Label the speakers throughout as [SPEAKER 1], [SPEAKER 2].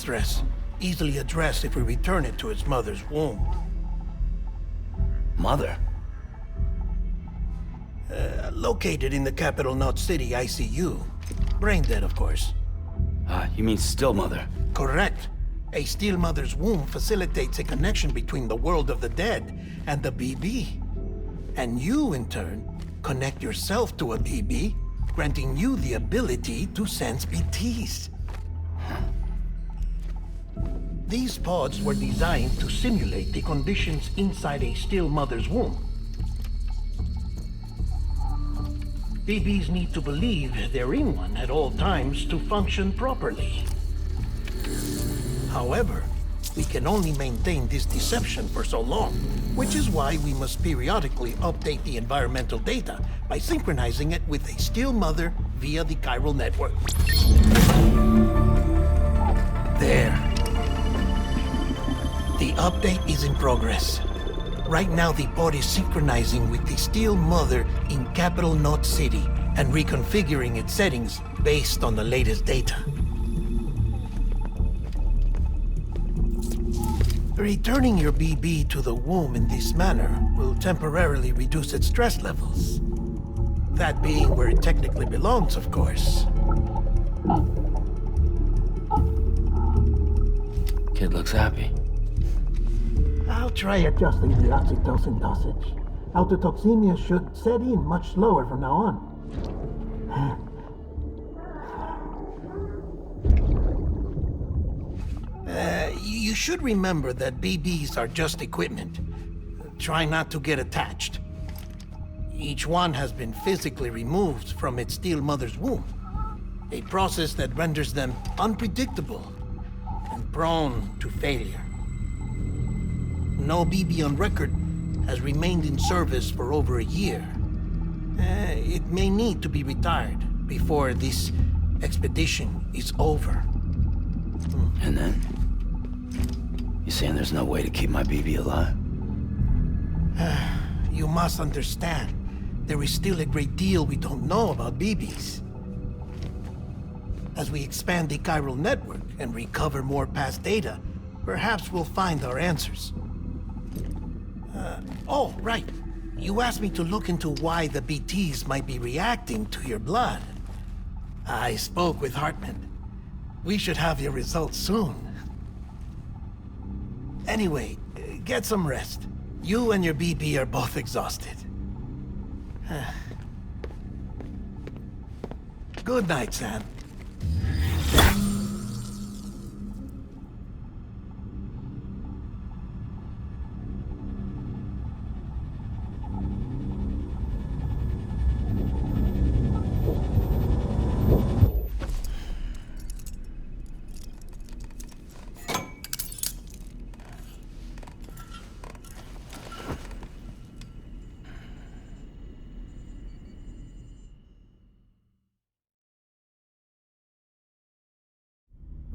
[SPEAKER 1] stress, easily addressed if we return it to its mother's womb.
[SPEAKER 2] Mother?
[SPEAKER 1] Located in the capital Knot City ICU. Brain dead, of course.
[SPEAKER 2] You mean still mother?
[SPEAKER 1] Correct. A still mother's womb facilitates a connection between the world of the dead and the BB. And you, in turn, connect yourself to a BB, granting you the ability to sense BTs. These pods were designed to simulate the conditions inside a still mother's womb. BBs need to believe they're in one at all times to function properly. However, we can only maintain this deception for so long, which is why we must periodically update the environmental data by synchronizing it with a still mother via the chiral network. There. The update is in progress. Right now, the pod is synchronizing with the still mother in capital Knot City and reconfiguring its settings based on the latest data. Returning your BB to the womb in this manner will temporarily reduce its stress levels. That being where it technically belongs, of course.
[SPEAKER 2] Kid looks happy.
[SPEAKER 1] I'll try adjusting the oxytocin dosage. Autotoxemia should set in much slower from now on. You should remember that BBs are just equipment. Try not to get attached. Each one has been physically removed from its still mother's womb. A process that renders them unpredictable and prone to failure. No BB on record has remained in service for over a year. It may need to be retired before this expedition is over.
[SPEAKER 2] And then? You saying there's no way to keep my BB alive?
[SPEAKER 1] You must understand, there is still a great deal we don't know about BBs. As we expand the chiral network and recover more past data, perhaps we'll find our answers. Oh, right. You asked me to look into why the BTs might be reacting to your blood. I spoke with Hartman. We should have your results soon. Anyway, get some rest. You and your BB are both exhausted. Good night, Sam.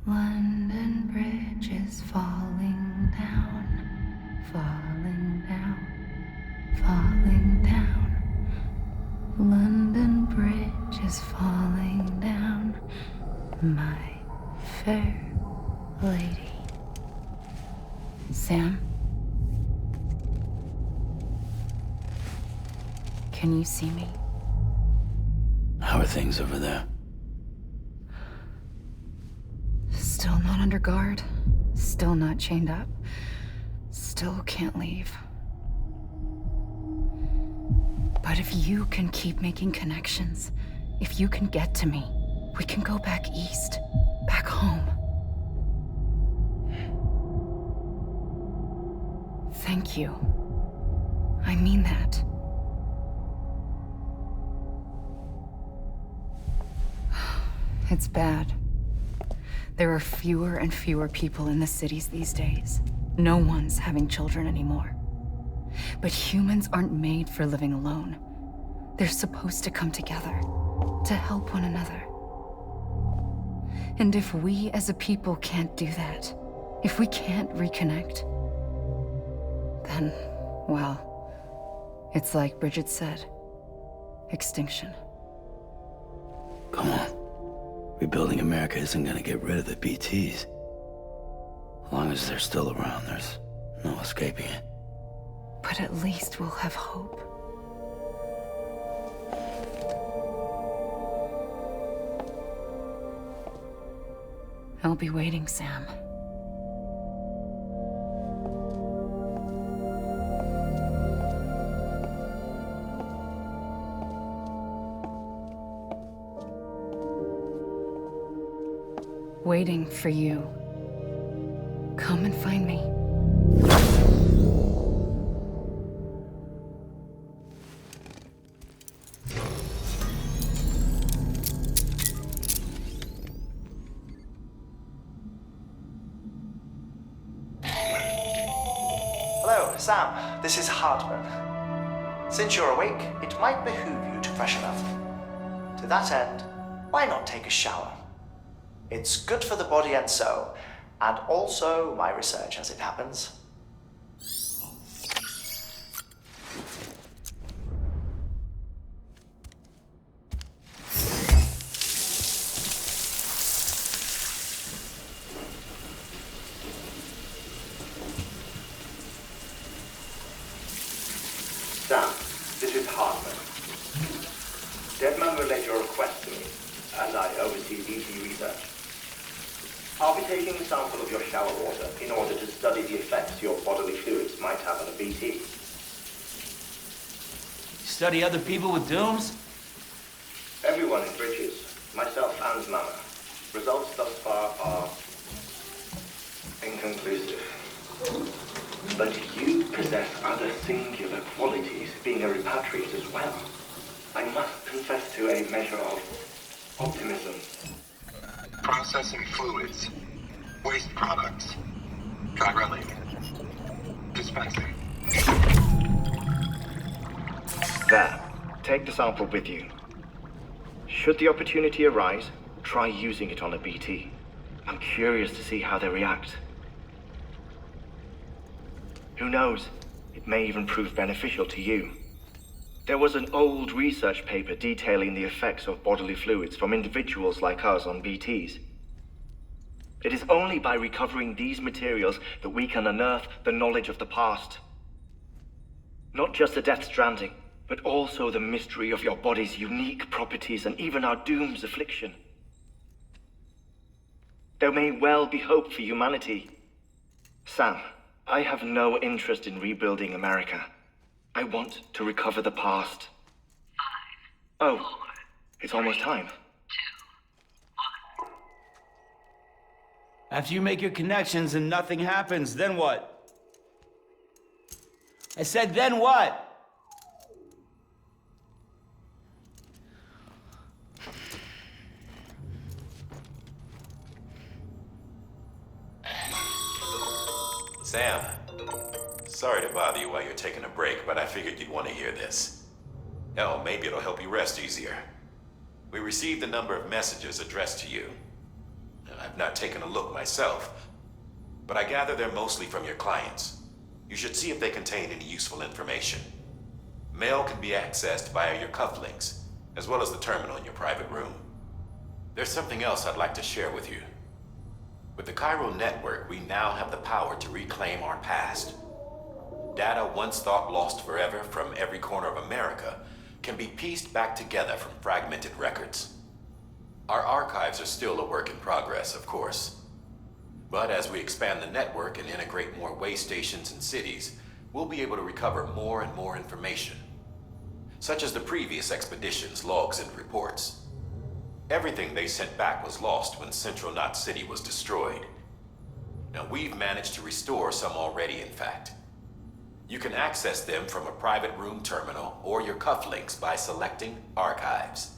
[SPEAKER 3] London Bridge is falling down, falling down, falling down. London Bridge is falling down, my fair lady. Sam? Can you see me?
[SPEAKER 2] How are things over there?
[SPEAKER 3] Still not under guard, still not chained up, still can't leave. But if you can keep making connections, if you can get to me, we can go back east, back home. Thank you. I mean that. It's bad. There are fewer and fewer people in the cities these days. No one's having children anymore. But humans aren't made for living alone. They're supposed to come together, to help one another. And if we as a people can't do that, if we can't reconnect, then, well, it's like Bridget said, extinction.
[SPEAKER 2] Come on. Rebuilding America isn't gonna get rid of the BTs. long as they're still around, there's no escaping it.
[SPEAKER 3] But at least we'll have hope. I'll be waiting, Sam. Waiting for you. Come and find me.
[SPEAKER 4] Hello, Sam. This is Hartman. Since you're awake, it might behoove you to freshen up. To that end, why not take a shower? It's good for the body and soul, and also my research as it happens.
[SPEAKER 5] Sam, this is Hartman. Deadman relayed your request to me, as I oversee BT research. I'll be taking a sample of your shower water in order to study the effects your bodily fluids might have on a BT.
[SPEAKER 6] Study other people with dooms?
[SPEAKER 5] Everyone in Bridges, myself and Mama. Results thus far are inconclusive. But you possess other singular qualities, being a repatriate as well. I must confess to a measure of optimism.
[SPEAKER 7] Processing fluids, waste products, drilling, dispensing.
[SPEAKER 5] There, take the sample with you. Should the opportunity arise, try using it on a BT. I'm curious to see how they react. Who knows, it may even prove beneficial to you. There was an old research paper detailing the effects of bodily fluids from individuals like us on BTs. It is only by recovering these materials that we can unearth the knowledge of the past. Not just the Death Stranding, but also the mystery of your body's unique properties and even our doom's affliction. There may well be hope for humanity. Sam, I have no interest in rebuilding America. I want to recover the past. 5, 4, it's almost time.
[SPEAKER 7] 2, 1.
[SPEAKER 6] After you make your connections and nothing happens, then what? I said, then what?
[SPEAKER 8] Sam, sorry to bother you while you're taking a break, but I figured you'd want to hear this. Hell, maybe it'll help you rest easier. We received a number of messages addressed to you. I've not taken a look myself, but I gather they're mostly from your clients. You should see if they contain any useful information. Mail can be accessed via your cufflinks, as well as the terminal in your private room. There's something else I'd like to share with you. With the Chiral network, we now have the power to reclaim our past. Data once thought lost forever from every corner of America can be pieced back together from fragmented records. Our archives are still a work in progress, of course. But as we expand the network and integrate more way stations and cities, we'll be able to recover more and more information, such as the previous expedition's logs and reports. Everything they sent back was lost when Central Knot City was destroyed. Now, we've managed to restore some already, in fact. You can access them from a private room terminal or your cufflinks by selecting Archives.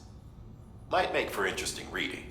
[SPEAKER 8] Might make for interesting reading.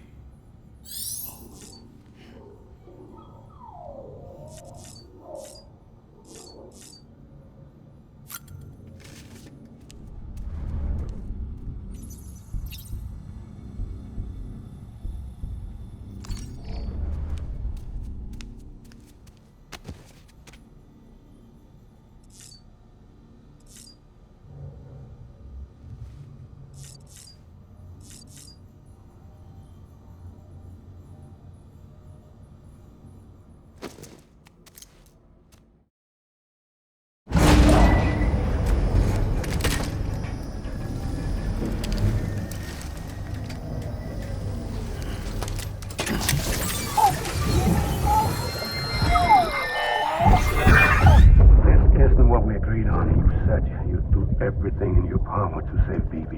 [SPEAKER 9] agreed on. You said you'd do everything in your power to save BB.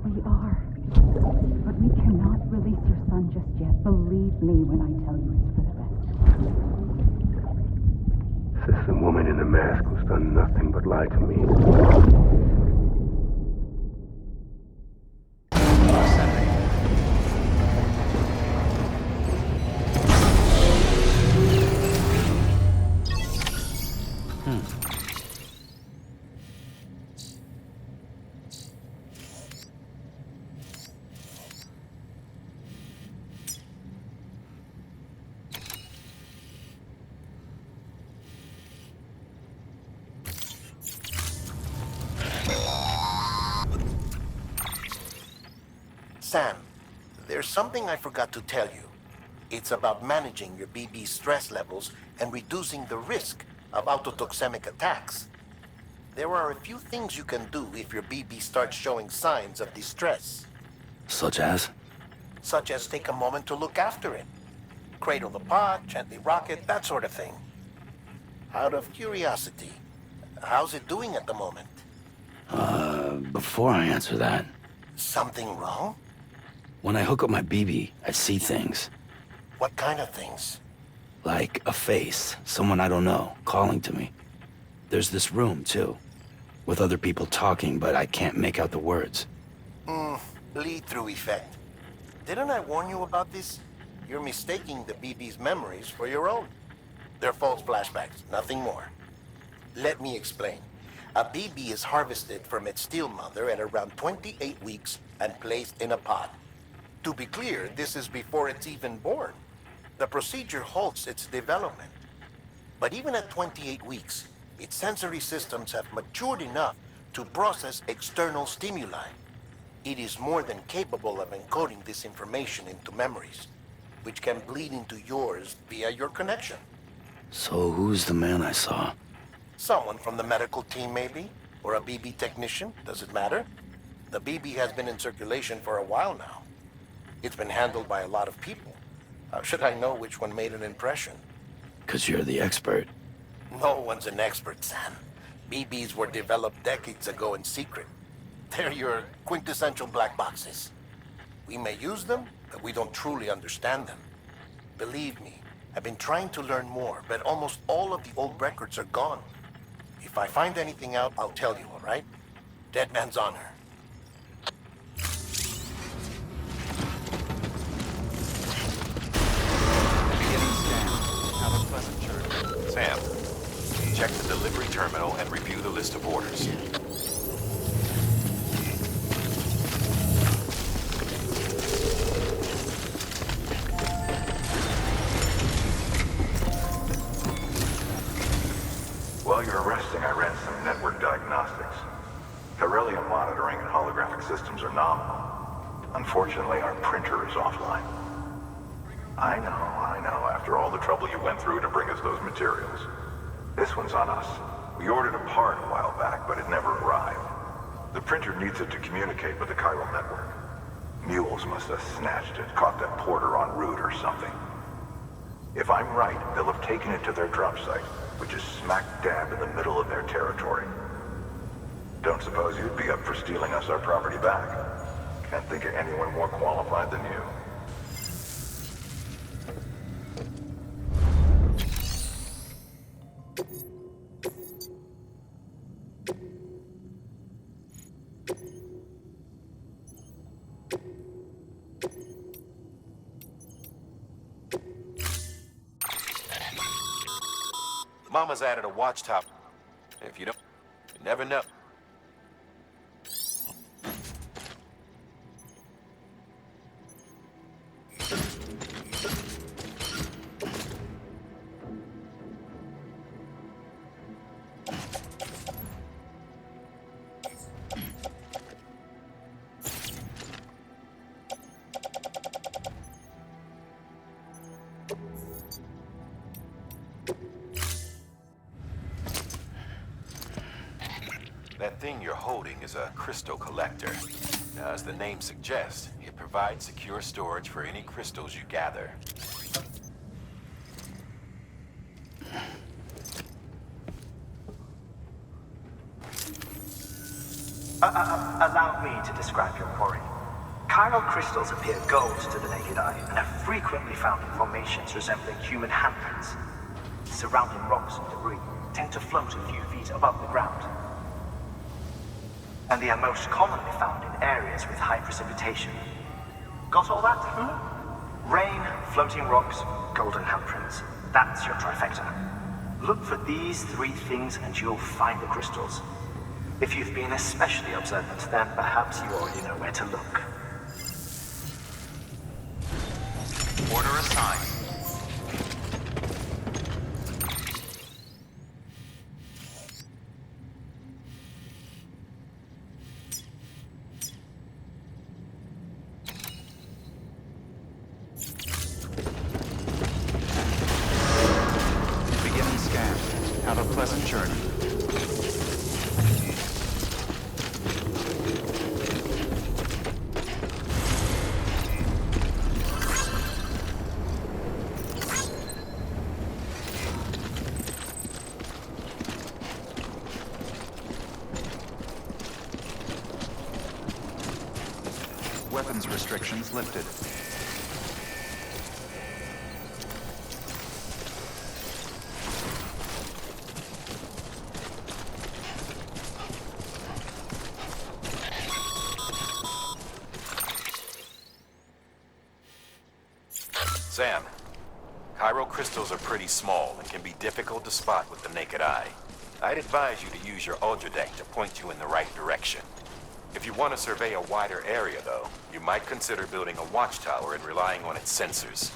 [SPEAKER 10] We are. But we cannot release your son just yet. Believe me when I tell you it's for the best.
[SPEAKER 9] Says the woman in the mask who's done nothing but lie to me.
[SPEAKER 1] Sam, there's something I forgot to tell you. It's about managing your BB stress levels and reducing the risk of autotoxemic attacks. There are a few things you can do if your BB starts showing signs of distress.
[SPEAKER 2] Such as?
[SPEAKER 1] Such as take a moment to look after it. Cradle the pot, gently rock it, that sort of thing. Out of curiosity, how's it doing at the moment?
[SPEAKER 2] Before I answer that,
[SPEAKER 1] Something wrong?
[SPEAKER 2] when I hook up my BB, I see things.
[SPEAKER 1] What kind of things?
[SPEAKER 2] Like a face, someone I don't know, calling to me. There's this room, too, with other people talking, but I can't make out the words.
[SPEAKER 1] Lead-through effect. Didn't I warn you about this? You're mistaking the BB's memories for your own. They're false flashbacks, nothing more. Let me explain. A BB is harvested from its steel mother at around 28 weeks and placed in a pod. To be clear, this is before it's even born. The procedure halts its development. But even at 28 weeks, its sensory systems have matured enough to process external stimuli. It is more than capable of encoding this information into memories, which can bleed into yours via your connection.
[SPEAKER 2] So who's the man I saw?
[SPEAKER 1] Someone from the medical team, maybe? Or a BB technician, does it matter? The BB has been in circulation for a while now. It's been handled by a lot of people. How should I know which one made an impression?
[SPEAKER 2] 'Cause you're the expert.
[SPEAKER 1] No one's an expert, Sam. BBs were developed decades ago in secret. They're your quintessential black boxes. We may use them, but we don't truly understand them. Believe me, I've been trying to learn more, but almost all of the old records are gone. If I find anything out, I'll tell you, all right? Dead man's honor.
[SPEAKER 8] Have a pleasant journey. Sam, check the delivery terminal and review the list of orders.
[SPEAKER 11] While you're resting, I ran some network diagnostics. Beryllium monitoring and holographic systems are nominal. Unfortunately, our printer is offline. I know. After all the trouble you went through to bring us those materials. This one's on us. We ordered a part a while back, but it never arrived. The printer needs it to communicate with the chiral network. Mules must have snatched it, caught that porter en route or something. If I'm right, they'll have taken it to their drop site, which is smack dab in the middle of their territory. Don't suppose you'd be up for stealing us our property back? Can't think of anyone more qualified than you.
[SPEAKER 8] Mama's added a watchtower. If you don't, you never know. That thing you're holding is a crystal collector. Now, as the name suggests, it provides secure storage for any crystals you gather.
[SPEAKER 4] Allow me to describe your quarry. Chiral crystals appear gold to the naked eye and are frequently found in formations resembling human handprints. Surrounding rocks and debris tend to float a few feet above the ground. And they are most commonly found in areas with high precipitation. Got all that? Rain, floating rocks, golden handprints. That's your trifecta. Look for these three things and you'll find the crystals. If you've been especially observant, then perhaps you already know where to look.
[SPEAKER 11] Order assigned. Beginning scan. Have a pleasant journey. Weapons restrictions lifted.
[SPEAKER 8] Sam, chiral crystals are pretty small and can be difficult to spot with the naked eye. I'd advise you to use your Ultradeck to point you in the right direction. If you want to survey a wider area, though, you might consider building a watchtower and relying on its sensors.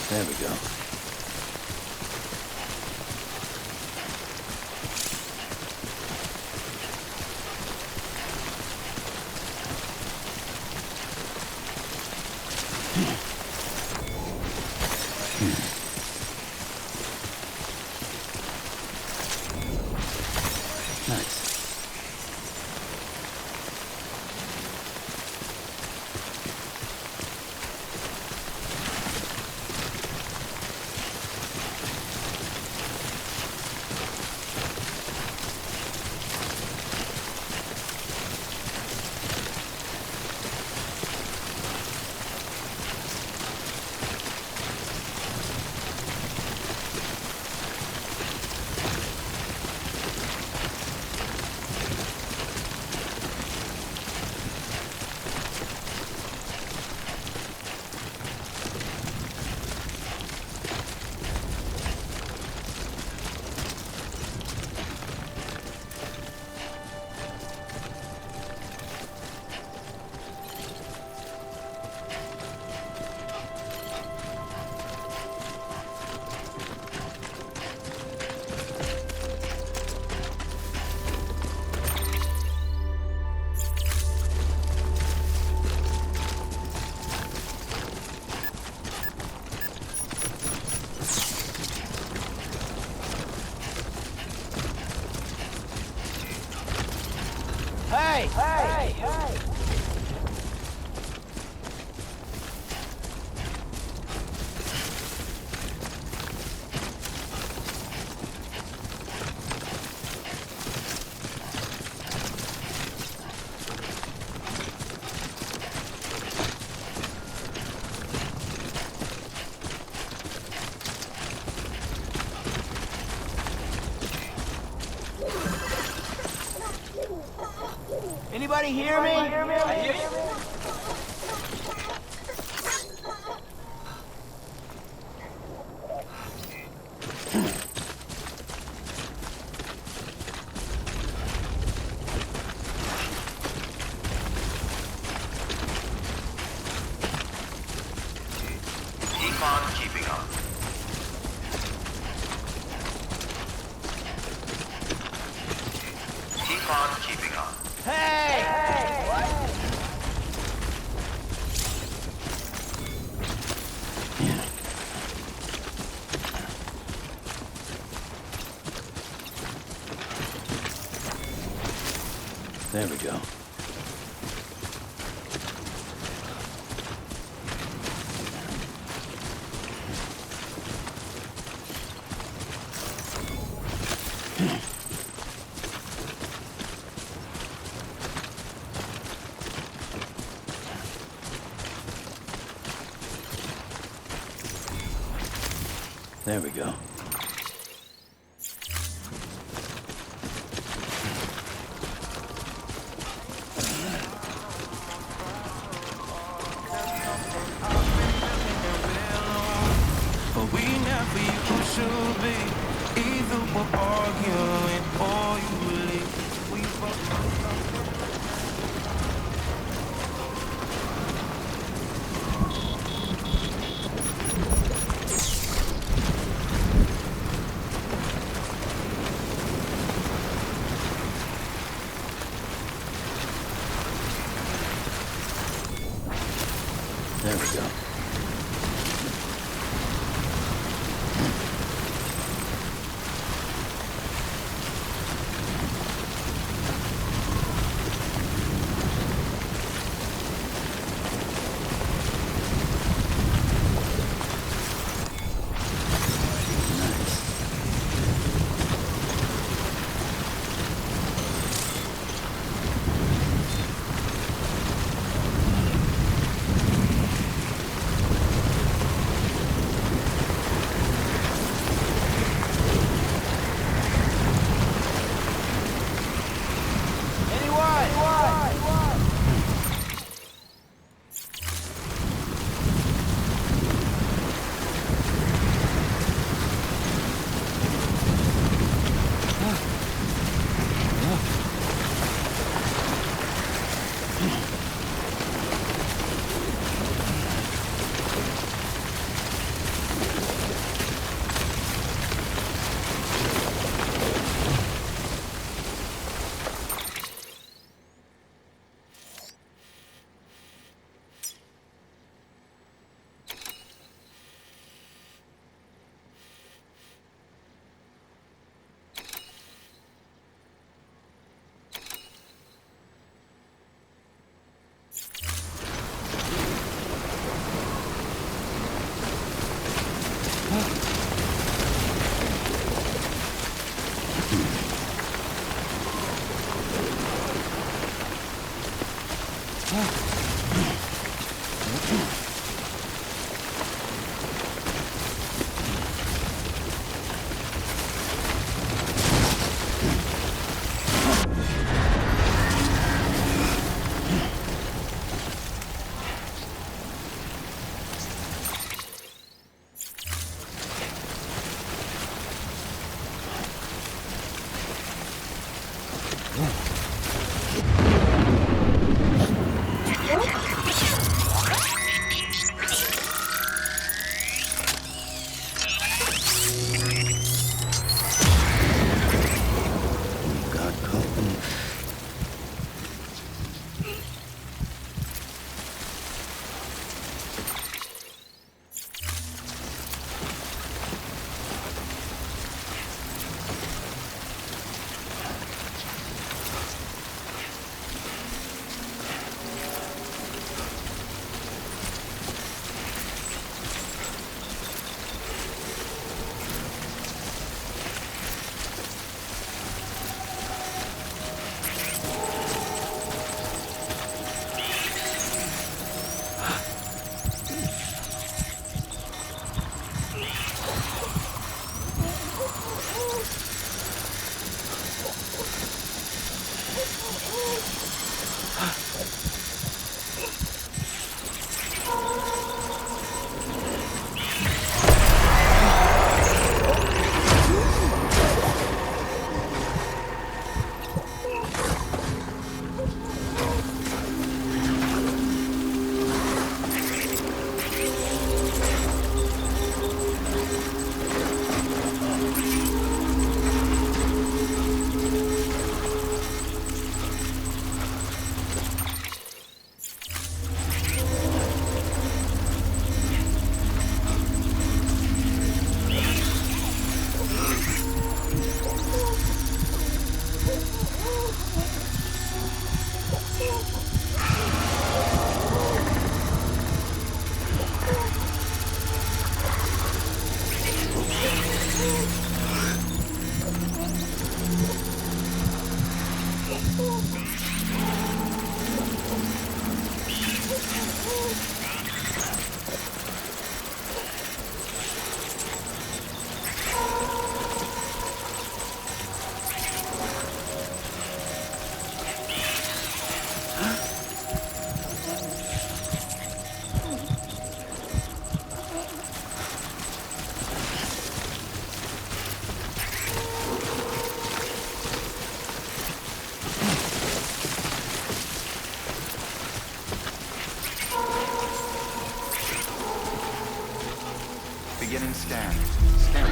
[SPEAKER 2] There we go. Nice.
[SPEAKER 6] Anybody hear me? I hear you.
[SPEAKER 11] Keep on keeping on. Keep on keeping on.
[SPEAKER 2] There we go. There we go.
[SPEAKER 12] But we never you should be. Either we're arguing or you believe we both.
[SPEAKER 2] There we go.
[SPEAKER 11] Beginning scan. Scan.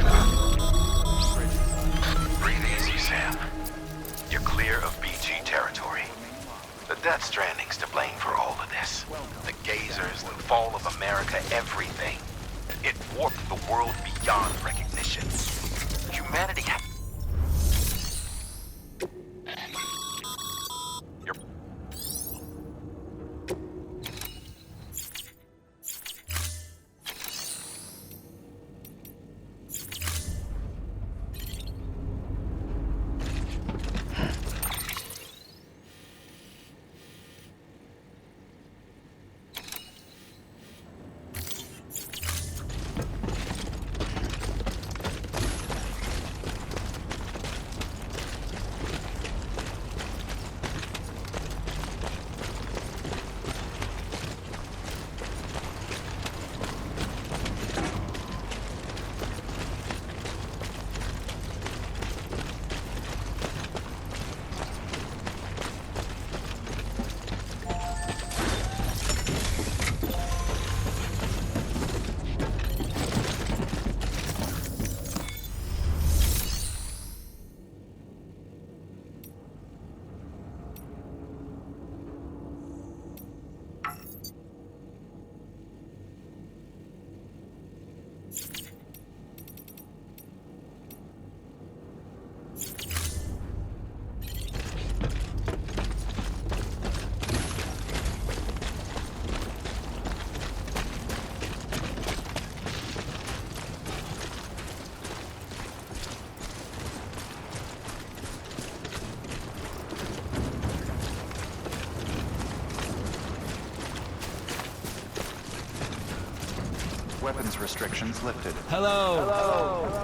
[SPEAKER 13] Breathe easy, Sam. You're clear of BG territory. The Death Stranding's to blame for all of this. The gazers, the fall of America, everything. It warped the world beyond recognition. Humanity had...
[SPEAKER 11] Weapons restrictions lifted.
[SPEAKER 6] Hello.
[SPEAKER 11] Hello.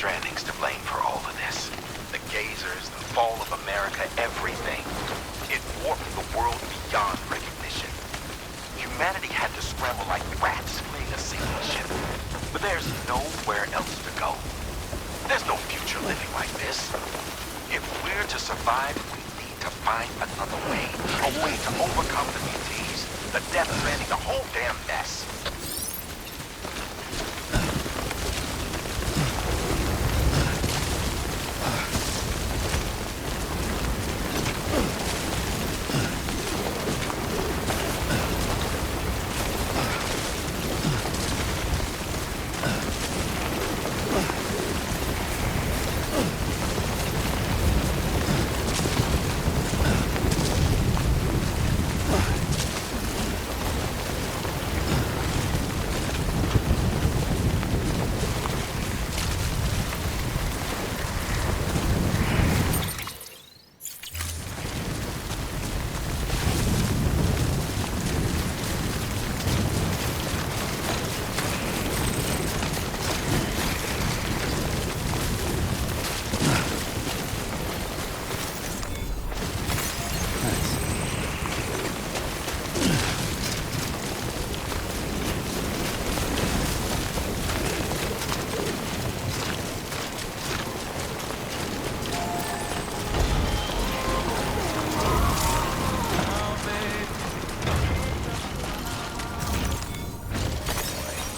[SPEAKER 13] Stranding's to blame for all of this. The gazers, the fall of America, everything. It warped the world beyond recognition. Humanity had to scramble like rats fleeing a sinking ship. But there's nowhere else to go. There's no future living like this. If we're to survive, we need to find another way. A way to overcome the BTs, the Death Stranding, the whole damn mess.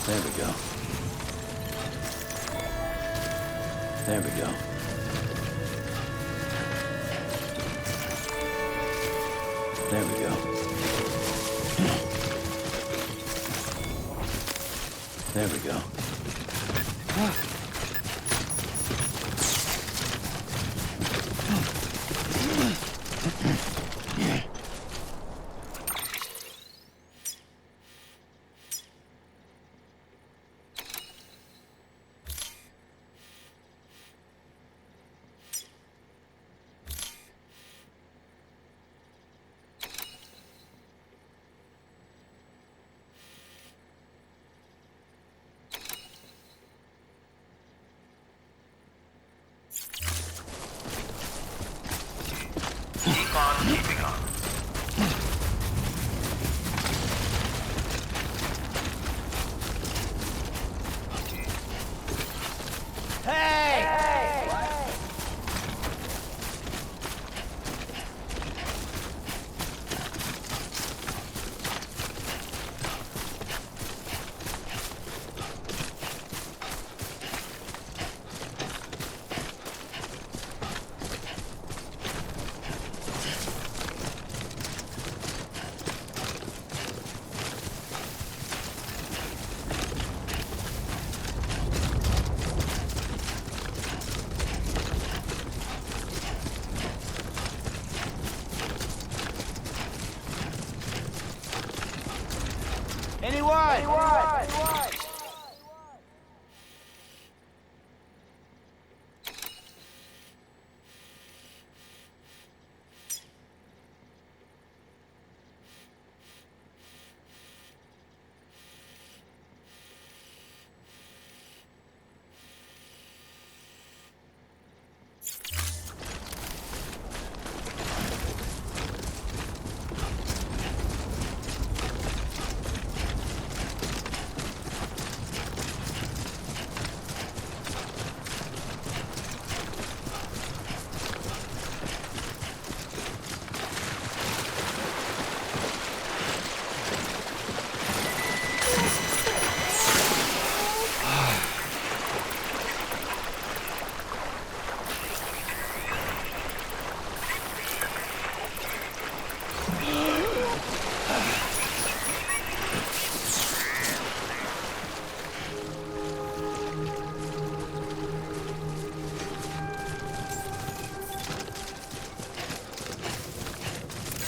[SPEAKER 2] There we go. There we go. There we go. There we go.
[SPEAKER 13] Keep on keeping on.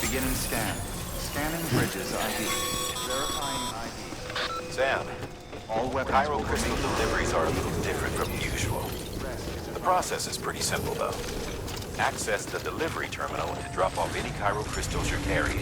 [SPEAKER 11] Beginning scan. Scanning bridges ID. Verifying ID.
[SPEAKER 8] Sam,
[SPEAKER 11] All weapons
[SPEAKER 8] Chiral
[SPEAKER 11] will
[SPEAKER 8] crystal
[SPEAKER 11] remain.
[SPEAKER 8] deliveries are a little different from usual. The process is pretty simple, though. Access the delivery terminal to drop off any chiral crystals you're carrying.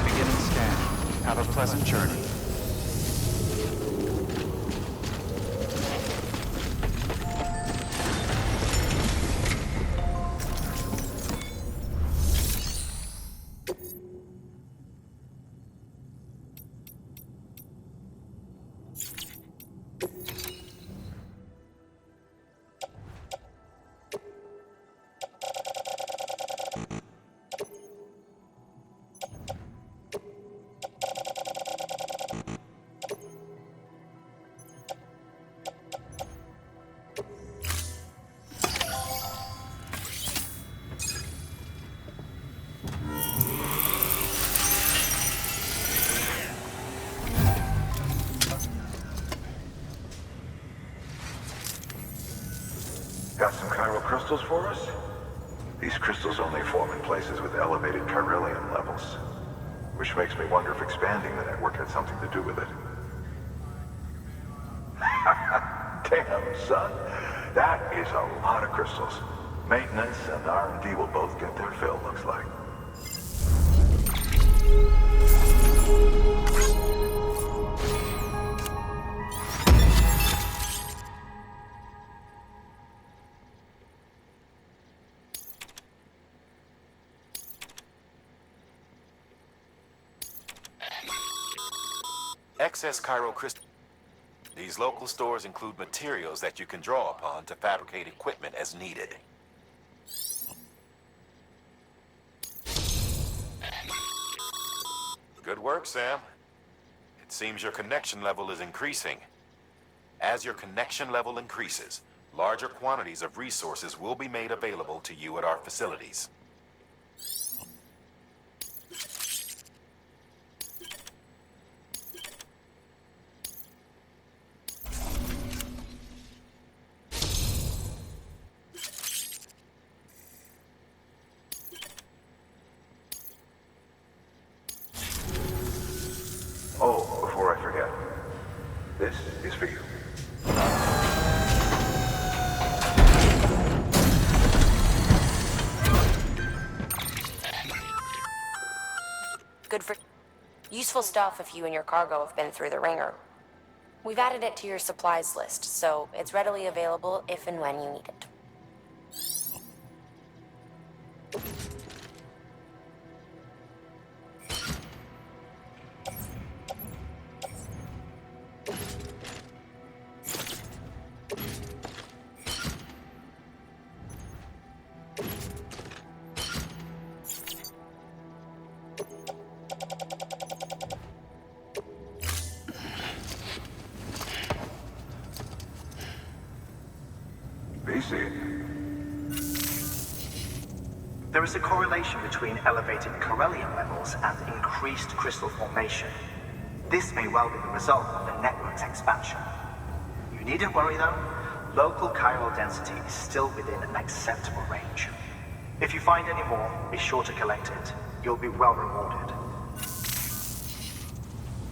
[SPEAKER 13] Beginning scan. Have a pleasant journey.
[SPEAKER 11] Got some chiral crystals for us? These crystals only form in places with elevated chiralium levels, which makes me wonder if expanding the network had something to do with it. Damn, son. That is a lot of crystals. Maintenance and R&D will both get their fill, looks like.
[SPEAKER 8] Excess chiral crystal. These local stores include materials that you can draw upon to fabricate equipment as needed. Good work, Sam. It seems your connection level is increasing. As your connection level increases, larger quantities of resources will be made available to you at our facilities.
[SPEAKER 11] Oh, before I forget, this is for you.
[SPEAKER 14] Good for useful stuff if you and your cargo have been through the ringer. We've added it to your supplies list, so it's readily available if and when you need it.
[SPEAKER 4] There is a correlation between elevated chiralium levels and increased crystal formation. This may well be the result of the network's expansion. You needn't worry though. Local chiral density is still within an acceptable range. If you find any more, be sure to collect it. You'll be well rewarded.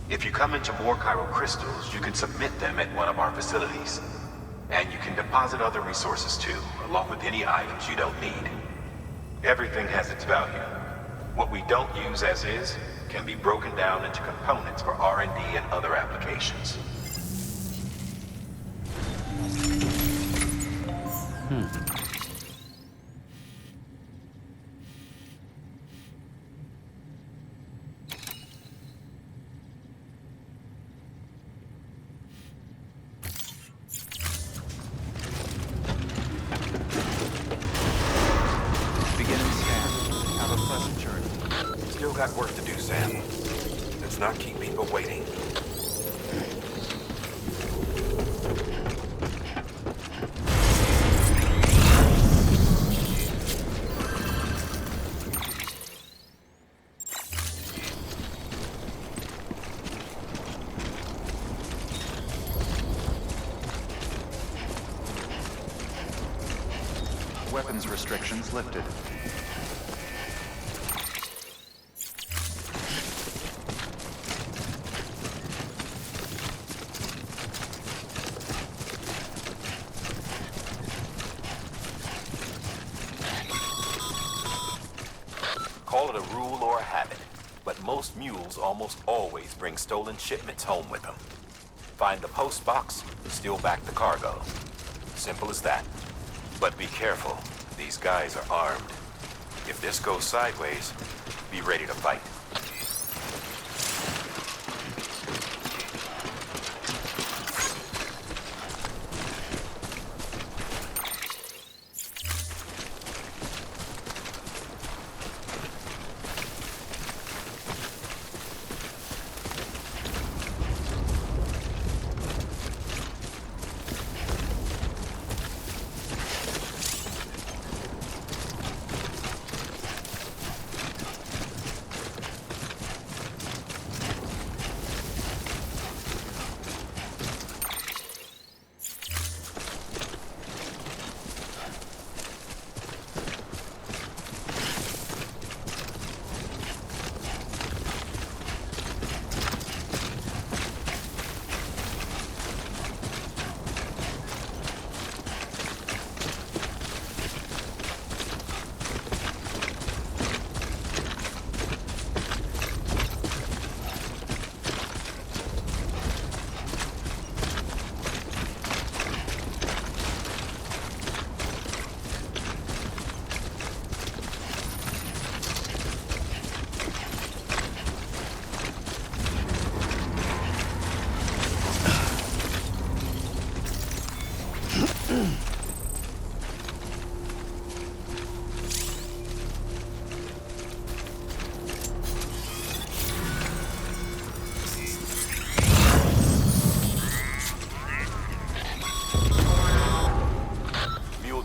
[SPEAKER 8] If you come into more chiral crystals, you can submit them at one of our facilities. And you can deposit other resources too, along with any items you don't need. Everything has its value. What we don't use as is can be broken down into components for R&D and other applications. Still got work to do, Sam. Let's not keep people waiting.
[SPEAKER 13] Weapons restrictions lifted.
[SPEAKER 8] or a habit, but most mules almost always bring stolen shipments home with them. Find the post box, steal back the cargo. Simple as that. But be careful. These guys are armed. If this goes sideways, be ready to fight.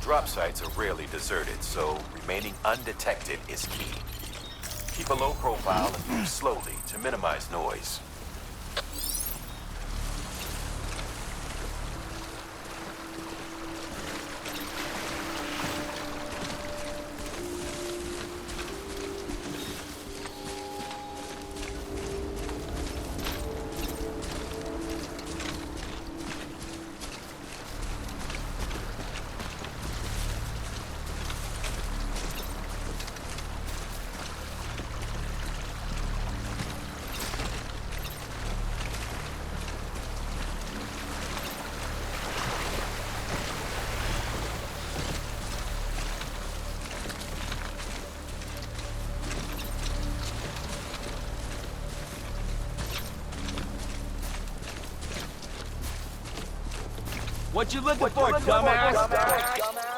[SPEAKER 8] Drop sites are rarely deserted, so remaining undetected is key. Keep a low profile and move slowly to minimize noise.
[SPEAKER 6] What you looking for, dumbass?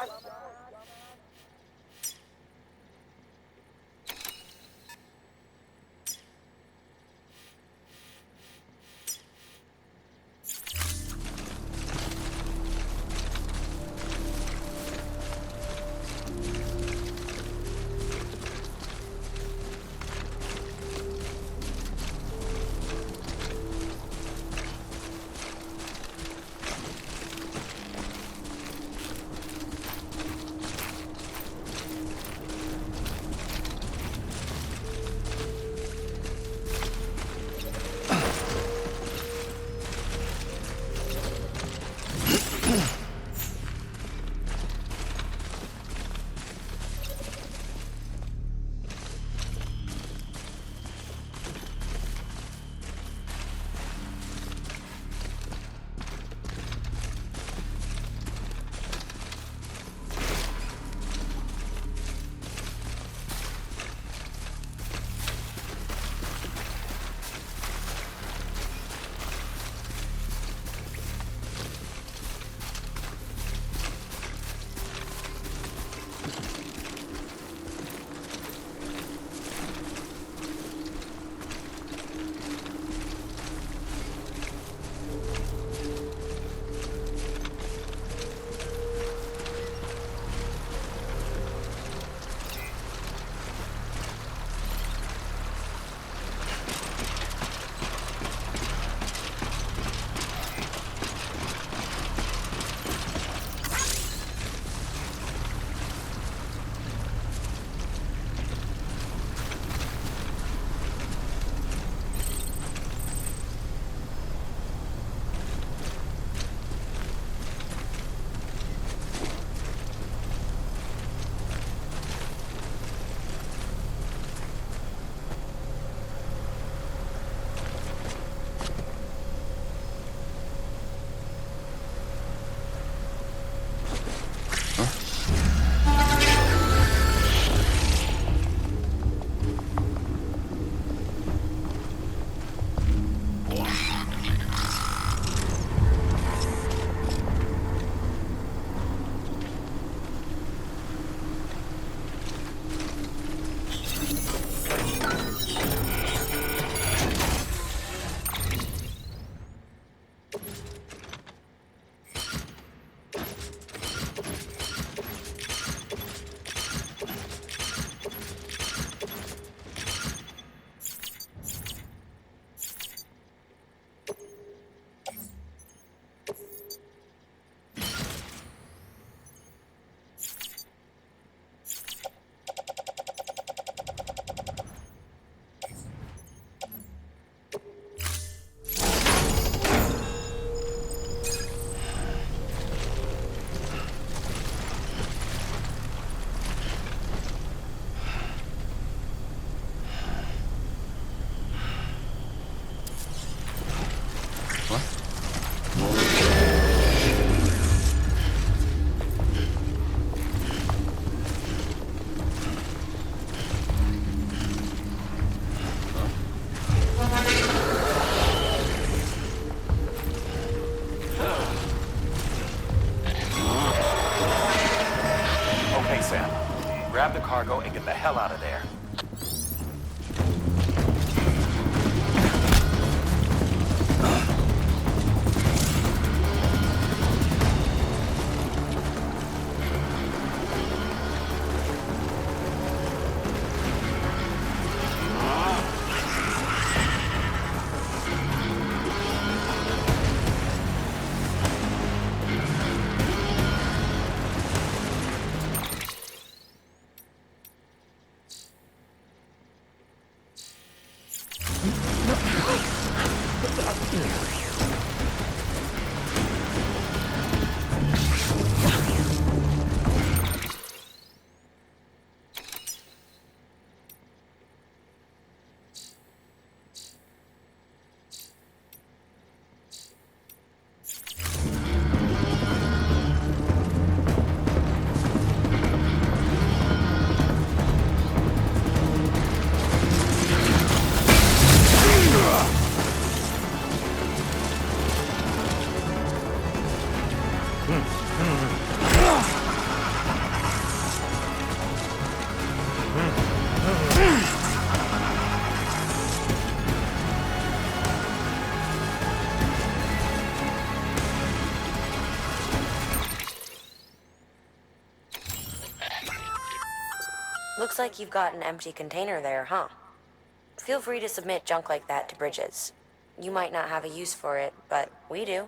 [SPEAKER 13] Okay, Sam. Grab the cargo and get the hell out of there.
[SPEAKER 14] Looks like you've got an empty container there, huh? Feel free to submit junk like that to Bridges. You might not have a use for it, but we do.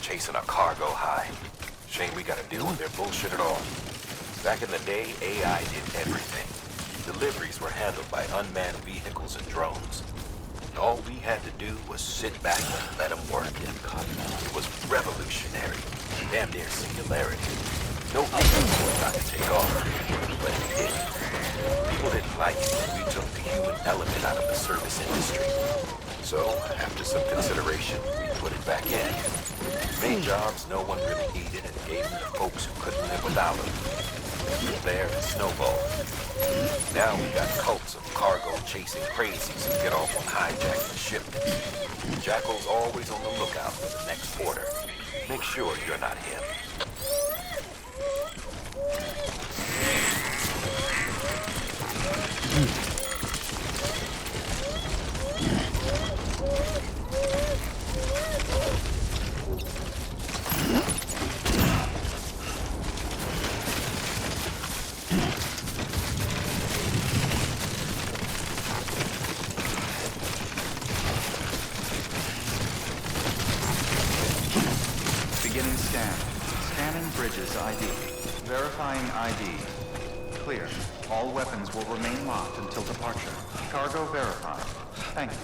[SPEAKER 13] Chasing a cargo high. Shame we gotta deal with their bullshit at all. Back in the day, AI did everything. Deliveries were handled by unmanned vehicles and drones. All we had to do was sit back and let them work. It was revolutionary. Damn near singularity. No people were trying to take off, but it did. People didn't like it when we took the human element out of the service industry. So, after some consideration, we put it back in. Made jobs no one really needed and gave them to folks who couldn't live without them. From there, it snowballed. Now we got cults of cargo chasing crazies who get off on hijacking shipments. Jackal's always on the lookout for the next order. Make sure you're not him.
[SPEAKER 11] Beginning scan. Scanning Bridges ID. Verifying ID. Clear. All weapons will remain locked until departure. Cargo verified. Thank you.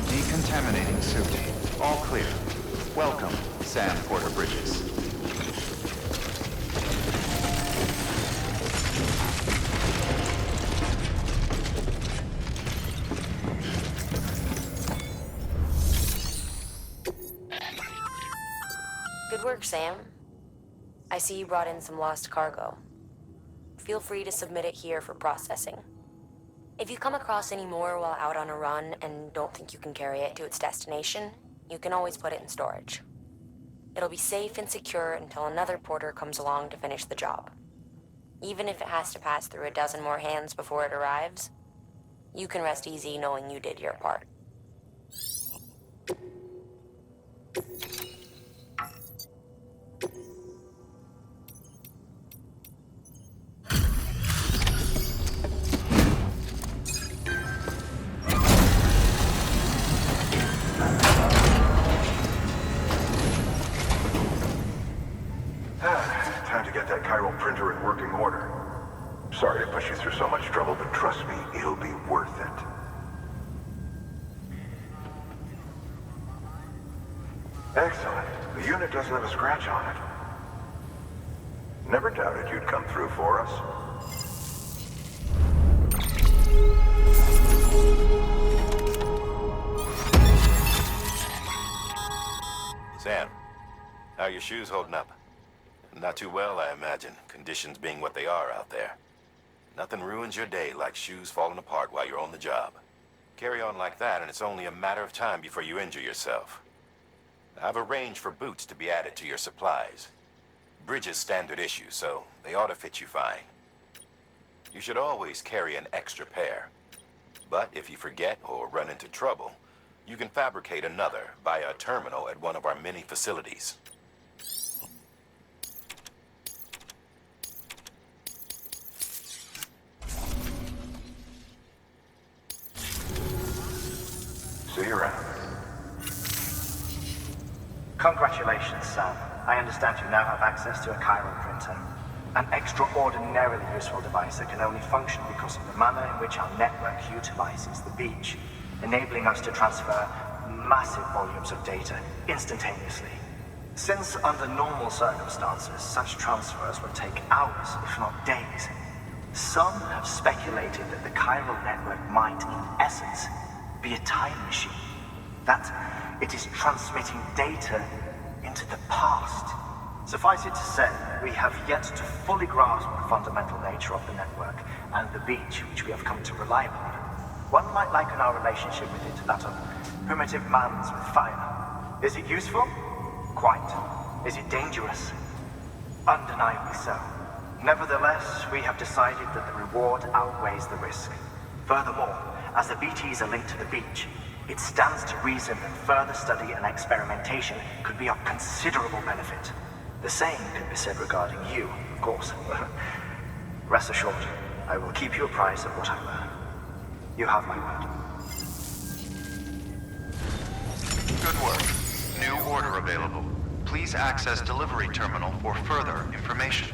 [SPEAKER 11] Decontaminating suit. All clear. Welcome, Sam Porter Bridges.
[SPEAKER 14] Good work, Sam. I see you brought in some lost cargo. Feel free to submit it here for processing. If you come across any more while out on a run and don't think you can carry it to its destination, you can always put it in storage. It'll be safe and secure until another porter comes along to finish the job. Even if it has to pass through a dozen more hands before it arrives, you can rest easy knowing you did your part.
[SPEAKER 11] Time to get that chiral printer in working order. Sorry to push you through so much trouble, but trust me, it'll be worth it. Excellent. The unit doesn't have a scratch on it. Never doubted you'd come through for us.
[SPEAKER 8] Sam, how are your shoes holding up? Not too well, I imagine, conditions being what they are out there. Nothing ruins your day like shoes falling apart while you're on the job. Carry on like that, and it's only a matter of time before you injure yourself. I've arranged for boots to be added to your supplies. Bridges standard issue, so they ought to fit you fine. You should always carry an extra pair. But if you forget or run into trouble, you can fabricate another via a terminal at one of our many facilities.
[SPEAKER 11] See you around.
[SPEAKER 4] Congratulations, Sam. I understand you now have access to a chiral printer. An extraordinarily useful device that can only function because of the manner in which our network utilizes the beach, enabling us to transfer massive volumes of data instantaneously. Since under normal circumstances, such transfers would take hours, if not days, some have speculated that the chiral network might, in essence, be a time machine. That it is transmitting data into the past. Suffice it to say, we have yet to fully grasp the fundamental nature of the network and the beach which we have come to rely upon. One might liken our relationship with it to that of primitive mans with fire. Is it useful? Quite. Is it dangerous? Undeniably so. Nevertheless, we have decided that the reward outweighs the risk. Furthermore, as the BTs are linked to the beach, it stands to reason that further study and experimentation could be of considerable benefit. The same can be said regarding you, of course. Rest assured, I will keep you apprised of what I learn. You have my word.
[SPEAKER 11] Good work. New order available. Please access delivery terminal for further information.